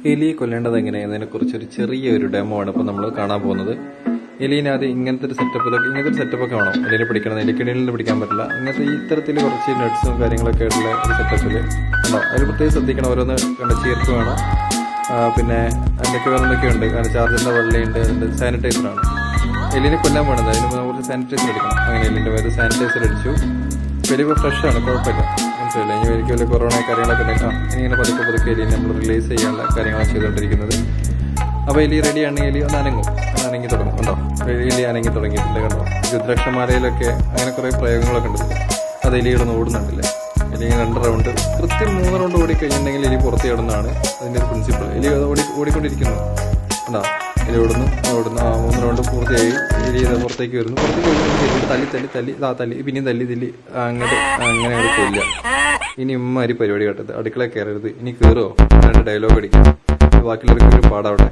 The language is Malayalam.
എലിയെ കൊല്ലേണ്ടത് എങ്ങനെയെന്നതിനെ കുറിച്ചൊരു ചെറിയൊരു ഡെമോ ആണ് ഇപ്പോൾ നമ്മൾ കാണാൻ പോകുന്നത്. എലീനെ ആദ്യം ഇങ്ങനത്തെ ഒരു സെറ്റപ്പൊക്കെ വേണം എലിനെ പിടിക്കണം. എലിക്കിണിയിൽ പിടിക്കാൻ പറ്റില്ല. ഇങ്ങനത്തെ ഇത്തരത്തിൽ കുറച്ച് നട്ട്സും കാര്യങ്ങളൊക്കെ ആയിട്ടുള്ള ഒരു സെറ്റപ്പിൽ ഉണ്ടോ. അതിൽ പ്രത്യേകം ശ്രദ്ധിക്കണം. ഓരോന്ന് ചീർക്ക് വേണം. പിന്നെ അതിൻ്റെയൊക്കെ വേറെന്തൊക്കെ ഉണ്ട്. കാരണം ചാർജറിൻ്റെ വള്ളിയുണ്ട്. അതിൻ്റെ സാനിറ്റൈസറാണ്. എലിനെ കൊല്ലാൻ വേണ്ടത്. അതിന് കുറച്ച് സാനിറ്റൈസർ എടുക്കണം. അങ്ങനെ എലിൻ്റെ പേര് സാനിറ്റൈസർ അടിച്ചു. എലിപ്പോൾ ഫ്രഷാണ്, കുഴപ്പമില്ല. മനസ്സിലായില്ല. ഇനി എനിക്ക് വലിയ കൊറോണ കാര്യങ്ങളൊക്കെ ഉണ്ടെങ്കിൽ ഇങ്ങനെ പതുക്കെ എലിനെ നമ്മൾ റിലീസ് ചെയ്യാനുള്ള കാര്യങ്ങളാണ് ചെയ്തുകൊണ്ടിരിക്കുന്നത്. അപ്പോൾ എലി റെഡിയാണ്. എലി ഒന്ന് അനങ്ങി തുടങ്ങും. കണ്ടോ, എലി അനങ്ങി തുടങ്ങിയിട്ടുണ്ട്. കണ്ടോ, രുദ്രാക്ഷമാലയിലൊക്കെ അങ്ങനെ കുറേ പ്രയോഗങ്ങളൊക്കെ ഉണ്ട്. അത് എലികളൊന്നും ഓടുന്നുണ്ടല്ലേ. എലി 2 റൗണ്ട്, കൃത്യം 3 റൗണ്ട് ഓടിക്കഴിഞ്ഞിട്ടുണ്ടെങ്കിൽ എലി പുറത്ത് കിടന്നതാണ് അതിൻ്റെ ഒരു പ്രിൻസിപ്പിൾ. എലി ഓടിക്കൊണ്ടിരിക്കുന്നു. കണ്ടോ, എലി ഓടുന്നു. 3 റൗണ്ട് പൂർത്തിയായി. എലി പുറത്തേക്ക് വരുന്നു. തല്ലി പിന്നെയും തല്ലി അങ്ങനെ അവിടെ കൊല്ല. ഇനി ഇമ്മാതിരി പരിപാടി കേട്ടത്. അടുക്കള കയറരുത്, ഇനി കയറുമോ 2 ഡയലോഗ് അടിക്കും. ബാക്കിയുള്ളവർക്ക് ഒരു പാടാവട്ടെ.